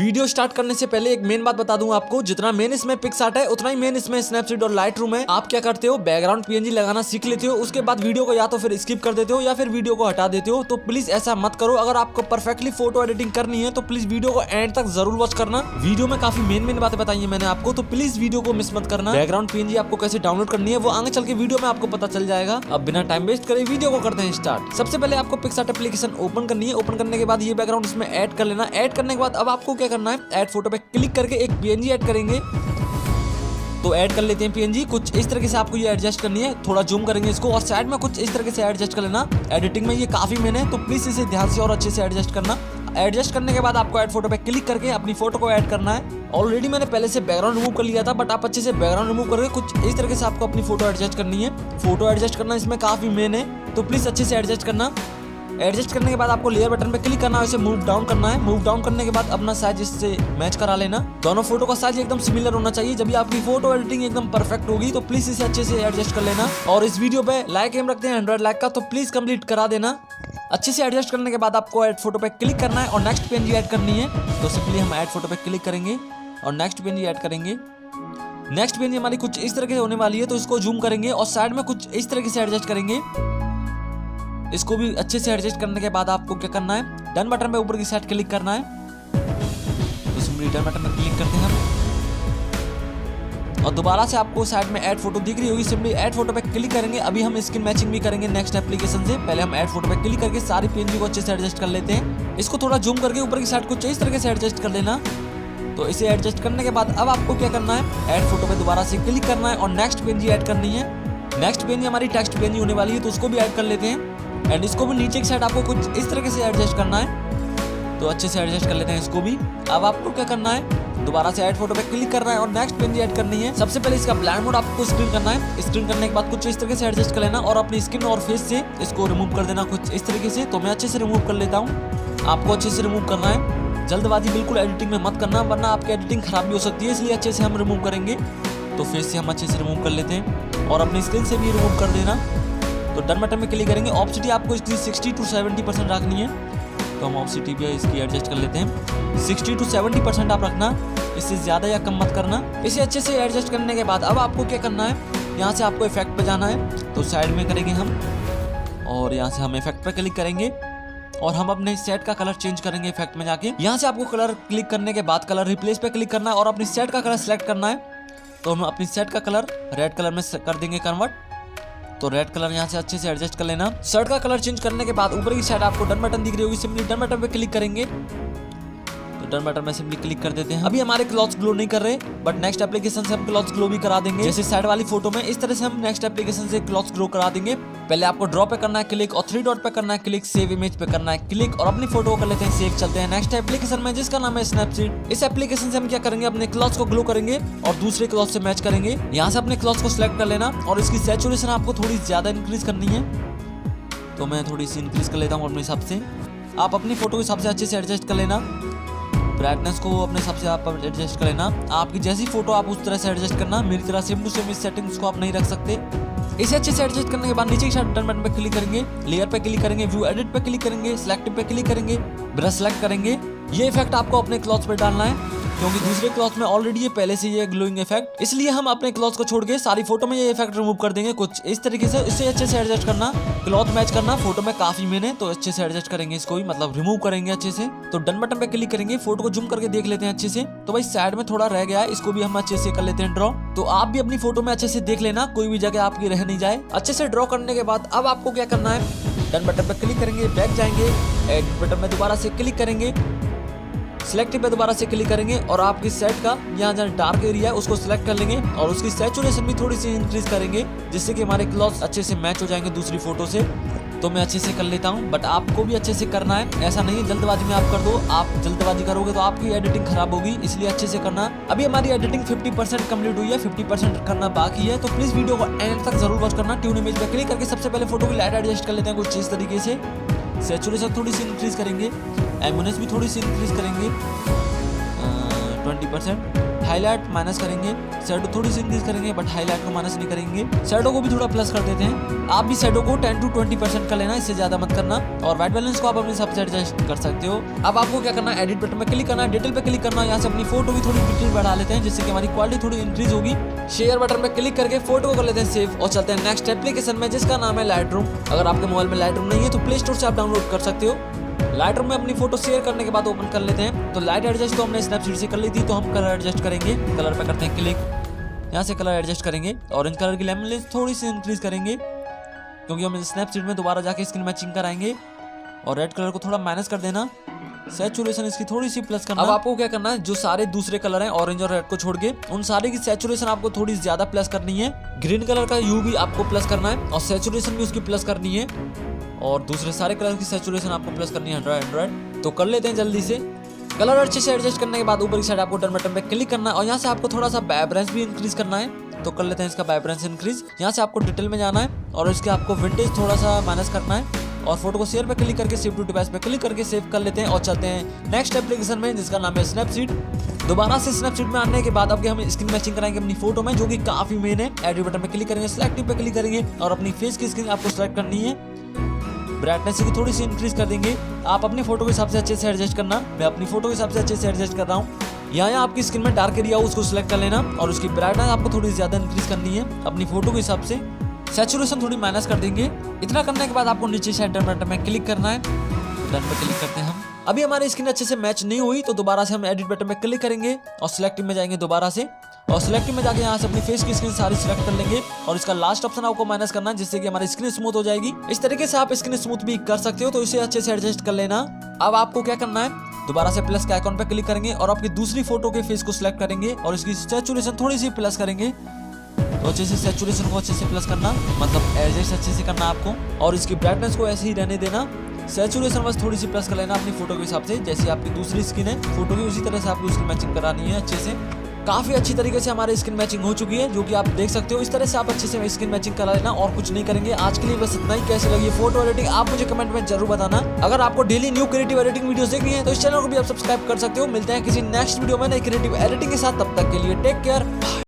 Video start करने से पहले एक मेन बात बता दूं आपको, जितना मेन इसमें पिक्सार्ट है उतना ही मेन इसमें स्नैपसीड और लाइटरूम है। आप क्या करते हो, बैकग्राउंड पीएनजी लगाना सीख लेते हो, उसके बाद वीडियो को या तो फिर स्किप कर देते हो या फिर वीडियो को हटा देते हो। तो प्लीज ऐसा मत करो। अगर आपको परफेक्टली फोटो एडिटिंग करनी है तो प्लीज वीडियो को एंड तक जरूर वॉच करना। वीडियो में काफी मेन बातें बताई है मैंने आपको, तो प्लीज वीडियो को मिस मत करना। बैकग्राउंड पीएनजी आपको कैसे डाउनलोड करनी है वो आगे चल के वीडियो में आपको पता चल जाएगा। अब बिना टाइम वेस्ट करे वीडियो को करते हैं स्टार्ट। सबसे पहले आपको पिक्सार्ट एप्लीकेशन ओपन करनी है। ओपन करने के बाद ये बैकग्राउंड इसमें ऐड कर लेना। ऐड करने के बाद अब आपको क्या करना है, ऐड फोटो पे क्लिक करके एक पीएनजी ऐड करेंगे। तो ऐड कर लेते हैं पीएनजी। कुछ इस तरीके से आपको ये एडजस्ट करनी है, थोड़ा जूम करेंगे इसको और साइड में कुछ इस तरीके से एडजस्ट कर लेना। एडिटिंग में ये काफी मेन है, तो प्लीज इसे ध्यान से और अच्छे से एडजस्ट करना। एडजस्ट करने के बाद आपको ऐड फोटो पे क्लिक करके अपनी फोटो को ऐड करना है। ऑलरेडी मैंने पहले से बैकग्राउंड रिमूव कर लिया था, बट आप अच्छे से बैकग्राउंड रिमूव करके कुछ इस तरीके से आपको अपनी फोटो एडजस्ट करनी है। फोटो एडजस्ट करना इसमें काफी मेन है, तो प्लीज अच्छे से एडजस्ट करना। एडजस्ट करने के बाद आपको लेयर बटन पे क्लिक करना है, इसे मूव डाउन करना है। मूव डाउन करने के बाद अपना साइज इससे मैच करा लेना। दोनों फोटो का साइज एकदम सिमिलर होना चाहिए। जब भी आपकी फोटो एडिटिंग एकदम परफेक्ट होगी तो प्लीज इसे अच्छे से एडजस्ट कर लेना। और इस वीडियो पे लाइक एम रखते हैं 100 लाइक का, तो प्लीज कंप्लीट करा देना। अच्छे से एडजस्ट करने के बाद आपको ऐड फोटो पे क्लिक करना है और नेक्स्ट पीएनजी ऐड करनी है। तो सिंपली हम ऐड फोटो पे क्लिक करेंगे और नेक्स्ट पीएनजी ऐड करेंगे। नेक्स्ट पीएनजी हमारी कुछ इस तरीके से होने वाली है, तो इसको जूम करेंगे और साइड में कुछ इस तरीके से एडजस्ट करेंगे। इसको भी अच्छे से एडजस्ट करने के बाद आपको क्या करना है, डन बटन पे ऊपर की साइड क्लिक करना है। तो सिंपली डन बटन पे क्लिक करते हैं हम और दोबारा से आपको साइड में ऐड फोटो दिख रही होगी, सिंपली ऐड फोटो पे क्लिक करेंगे। अभी हम स्किन मैचिंग भी करेंगे नेक्स्ट एप्लीकेशन से। पहले हम ऐड फोटो पे क्लिक करके सारी पीएनजी को अच्छे से एडजस्ट कर लेते हैं। इसको थोड़ा जूम करके ऊपर की साइड कुछ इस तरीके से एडजस्ट कर लेना। तो इसे एडजस्ट करने के बाद अब आपको क्या करना है, ऐड फोटो पे दोबारा से क्लिक करना है और नेक्स्ट पीएनजी ऐड करनी है। नेक्स्ट पीएनजी हमारी टेक्स्ट पीएनजी होने वाली है, तो उसको भी ऐड कर लेते हैं। एंड इसको भी नीचे की साइड आपको कुछ इस तरीके से एडजस्ट करना है, तो अच्छे से एडजस्ट कर लेते हैं इसको भी। अब आपको क्या करना है, दोबारा से ऐड फोटो पे क्लिक करना है और नेक्स्ट पीएनजी ऐड करनी है। सबसे पहले इसका ब्लेंड मोड आपको स्क्रीन करना है। स्क्रीन करने के बाद कुछ इस तरीके से एडजस्ट कर लेना और अपनी स्किन और फेस से इसको रिमूव कर देना कुछ इस तरीके से। तो मैं अच्छे से रिमूव कर लेता हूँ, आपको अच्छे से रिमूव करना है। जल्दबाजी बिल्कुल एडिटिंग में मत करना, वरना आपकी एडिटिंग खराब भी हो सकती है, इसलिए अच्छे से हम रिमूव करेंगे। तो फेस से हम अच्छे से रिमूव कर लेते हैं और अपनी स्किन से भी रिमूव कर देना। तो डन बटन में क्लिक करेंगे। ऑप्सिटी आपको इसकी 60 to 70% रखनी है, तो हम ऑप्सिटी भी इसकी एडजस्ट कर लेते हैं। 60 to 70% आप रखना, इससे ज़्यादा या कम मत करना। इसे अच्छे से एडजस्ट करने के बाद अब आपको क्या करना है, यहाँ से आपको इफेक्ट पे जाना है, तो साइड में करेंगे हम और यहाँ से हम इफेक्ट पे क्लिक करेंगे और हम अपने सेट का कलर चेंज करेंगे इफेक्ट में जाके। यहाँ से आपको कलर क्लिक करने के बाद कलर रिप्लेस पे क्लिक करना है और अपनी सेट का कलर सेलेक्ट करना है। तो हम अपनी सेट का कलर रेड कलर में कर देंगे कन्वर्ट। तो रेड कलर यहाँ से अच्छे से एडजस्ट कर लेना। शर्ट का कलर चेंज करने के बाद ऊपर की साइड आपको डन बटन दिख रही होगी, सिंपली डन बटन पे क्लिक करेंगे। तो डन बटन में सिंपली क्लिक कर देते हैं। अभी हमारे क्लॉथ्स ग्लो नहीं कर रहे, बट नेक्स्ट एप्लीकेशन से हम क्लॉथ्स ग्लो भी करा देंगे। जैसे साइड वाली फोटो में इस तरह से हम नेक्स्ट एप्लीकेशन से क्लॉथ्स ग्लो करा देंगे। पहले आपको ड्रॉ पे करना है क्लिक और 3 डॉट पे करना है क्लिक, सेव इमेज पे करना है क्लिक और अपनी फोटो को कर लेते हैं सेव। चलते हैं नेक्स्ट एप्लीकेशन में जिसका नाम है स्नैपसीड। इस एप्लीकेशन से हम क्या करेंगे, अपने क्लॉथ्स को ग्लो करेंगे और दूसरे क्लॉथ से मैच करेंगे। यहाँ से अपने क्लॉथ्स को सिलेक्ट कर लेना और इसकी सैचुरेशन आपको थोड़ी ज्यादा इंक्रीज करनी है। तो मैं थोड़ी सी इंक्रीज कर लेता हूँ अपने हिसाब से। आप अपनी फोटो के हिसाब से अच्छे से एडजस्ट कर लेना। ब्राइटनेस को अपने हिसाब से आप एडजस्ट कर लेना। आपकी जैसी फोटो आप उस तरह से एडजस्ट करना, मेरी तरह सेम टू सेम इस सेटिंग्स को आप नहीं रख सकते। इसे अच्छे से एडजस्ट करने के बाद नीचे की साइड डन बटन पे क्लिक करेंगे, लेयर पे क्लिक करेंगे, व्यू एडिट पे क्लिक करेंगे, सिलेक्टिव पे क्लिक करेंगे, ब्रश सेलेक्ट करेंगे। ये इफेक्ट आपको अपने क्लॉथ पे डालना है, क्योंकि दूसरे क्लॉथ में ऑलरेडी ये पहले से ये ग्लोइंग इफेक्ट, इसलिए हम अपने क्लॉथ को छोड़ के सारी फोटो में ये इफेक्ट रिमूव कर देंगे कुछ इस तरीके से। इसे अच्छे से एडजस्ट करना, क्लॉथ मैच करना फोटो में काफी मेन है, तो अच्छे से एडजस्ट करेंगे इसको भी, मतलब रिमूव करेंगे अच्छे से। तो डन बटन पे क्लिक करेंगे, फोटो को जूम करके देख लेते हैं अच्छे से। तो भाई साइड में थोड़ा रह गया है, इसको भी हम अच्छे से कर लेते हैं ड्रॉ। तो आप भी अपनी फोटो में अच्छे से देख लेना, कोई भी जगह आपकी रह नहीं जाए। अच्छे से ड्रॉ करने के बाद अब आपको क्या करना है, डन बटन पे क्लिक करेंगे, बैक जाएंगे, एडिट बटन में दोबारा से क्लिक करेंगे, सिलेक्टिव पे दोबारा से क्लिक करेंगे और आपकी सेट का यहाँ जहाँ डार्क एरिया है उसको सिलेक्ट कर लेंगे और उसकी सैचुरेशन भी थोड़ी सी इंक्रीज करेंगे, जिससे कि हमारे क्लॉथ्स अच्छे से मैच हो जाएंगे दूसरी फोटो से। तो मैं अच्छे से कर लेता हूँ, बट आपको भी अच्छे से करना है। ऐसा नहीं है जल्दबाजी में आप कर दो, आप जल्दबाजी करोगे तो आपकी एडिटिंग खराब होगी, इसलिए अच्छे से करना। अभी हमारी एडिटिंग 50% कंप्लीट हुई है, 50% करना बाकी है, तो प्लीज वीडियो को एंड तक जरूर वॉच करना। ट्यून इमेज पे क्लिक करके सबसे पहले फोटो की लाइट एडजस्ट कर लेते हैं कुछ इस तरीके से। सैचुरेशन थोड़ी सी इंक्रीज करेंगे, एम्बुलेंस भी थोड़ी सी इंक्रीज करेंगे 20%। हाईलाइट माइनस करेंगे, शैडो थोड़ी सी इंक्रीज करेंगे बट हाईलाइट को माइनस नहीं करेंगे। शैडो को भी थोड़ा प्लस कर देते हैं। आप भी शैडो को 10 to 20% कर लेना, इससे ज्यादा मत करना। और व्हाइट बैलेंस को आप अपने हिसाब से एडजस्ट कर सकते हो। अब आपको क्या करना है, एडिट बटन में क्लिक करना है, डिटेल पे क्लिक करना है। यहाँ से अपनी फोटो की थोड़ी डिटेल बढ़ा लेते हैं जिससे कि हमारी क्वालिटी थोड़ी इंक्रीज होगी। शेयर बटन पे क्लिक करके फोटो को कर लेते हैं सेव और चलते हैं नेक्स्ट एप्लीकेशन में जिसका नाम है लाइटरूम। अगर आपके मोबाइल में लाइटरूम नहीं है तो प्ले स्टोर से आप डाउनलोड कर सकते हो। लाइटरूम में अपनी फोटो शेयर करने के बाद ओपन कर लेते हैं। तो लाइट एडजस्ट तो हमने स्नैपसीड से कर ली थी, तो हम कलर एडजस्ट करेंगे। कलर पे करते हैं क्लिक, यहाँ से कलर एडजस्ट करेंगे। ऑरेंज कलर की लेमन थोड़ी सी इंक्रीज करेंगे क्योंकि हम स्नैपसीड में दोबारा जाके स्किन मैचिंग कराएंगे। और रेड कलर को थोड़ा माइनस कर देना, सैचुरेशन इसकी थोड़ी सी प्लस करना। अब आपको क्या करना है, जो सारे दूसरे कलर हैं ऑरेंज और रेड को छोड़ के उन सारे की सैचुरेशन आपको थोड़ी ज्यादा प्लस करनी है। ग्रीन कलर का यू भी आपको प्लस करना है और सैचुरेशन भी उसकी प्लस करनी है। और दूसरे सारे कलर की सैचुरेशन आपको प्लस करनी है 100। तो कर लेते हैं जल्दी से। कलर अच्छे से एडजस्ट करने के बाद ऊपर की साइड आपको डन बटन पे क्लिक करना है और यहाँ से आपको थोड़ा सा वाइब्रेंस भी इंक्रीज करना है। तो कर लेते हैं इसका वाइब्रेंस इंक्रीज। यहाँ से आपको डिटेल में जाना है और इसके आपको विंटेज थोड़ा सा माइनस करना है और फोटो को शेयर पे क्लिक करके सेव टू डिवाइस पे क्लिक करके सेव कर लेते हैं और चलते हैं नेक्स्ट एप्लीकेशन में जिसका नाम है स्नैपसीड। दोबारा से स्नैपसीड में आने के बाद अब हम स्किन मैचिंग कराएंगे अपनी फोटो में, जो कि काफी मेन है। एडिट बटन पे क्लिक करेंगे, सिलेक्टिव पे क्लिक करेंगे और अपनी फेस की स्किन आपको सिलेक्ट करनी है। ब्राइटनेस की थोड़ी सी इंक्रीज कर देंगे। आप अपनी फोटो के हिसाब से अच्छे से एडजस्ट करना, मैं अपनी फोटो के हिसाब से अच्छे से एडजस्ट कर रहा हूँ। यहाँ आपकी स्किन में डार्क एरिया हो उसको सिलेक्ट कर लेना और उसकी ब्राइटनेस आपको थोड़ी ज्यादा इंक्रीज करनी है अपनी फोटो के हिसाब से। सैचुरेशन थोड़ी माइनस कर देंगे। इतना करने के बाद आपको नीचे साइड डन बटन में क्लिक करना है। डन पे क्लिक करते हैं हम। अभी हमारी स्किन अच्छे से मैच नहीं हुई तो दोबारा से हम एडिट बटन में क्लिक करेंगे और सिलेक्टिव में जाएंगे दोबारा से और सिलेक्टिव में जाके यहाँ से अपनी फेस की स्किन सारी सिलेक्ट कर लेंगे और इसका लास्ट ऑप्शन आपको माइनस करना है जिससे कि हमारी स्किन स्मूथ हो जाएगी। इस तरीके से आप स्किन स्मूथ भी कर सकते हो, तो इसे अच्छे से एडजस्ट कर लेना। अब आपको क्या करना है, दोबारा से प्लस के आइकॉन पे क्लिक करेंगे और आपकी दूसरी फोटो के फेस को सिलेक्ट करेंगे और इसकी सैचुरेशन थोड़ी सी प्लस करेंगे। तो अच्छे से सैचुरेशन को अच्छे से प्लस करना, मतलब एडजस्ट अच्छे से करना आपको और इसकी ब्राइटनेस को ऐसे ही रहने देना। सैचुरेशन बस थोड़ी सी प्लस कर लेना अपनी फोटो के हिसाब से, जैसे आपकी दूसरी स्किन है फोटो की उसी तरह से आपको उसकी मैचिंग करानी है अच्छे से। काफी अच्छी तरीके से हमारी स्किन मैचिंग हो चुकी है, जो कि आप देख सकते हो। इस तरह से आप अच्छे से स्किन मैचिंग करा लेना और कुछ नहीं करेंगे। आज के लिए बस इतना ही। कैसे लगी फोटो एडिटिंग आप मुझे कमेंट में जरूर बताना। अगर आपको daily new creative editing videos देखनी है तो इस चैनल को भी आप सब्सक्राइब कर सकते हो। मिलते हैं किसी नेक्स्ट वीडियो में नई क्रिएटिव एडिटिंग के साथ, तब तक के लिए टेक केयर।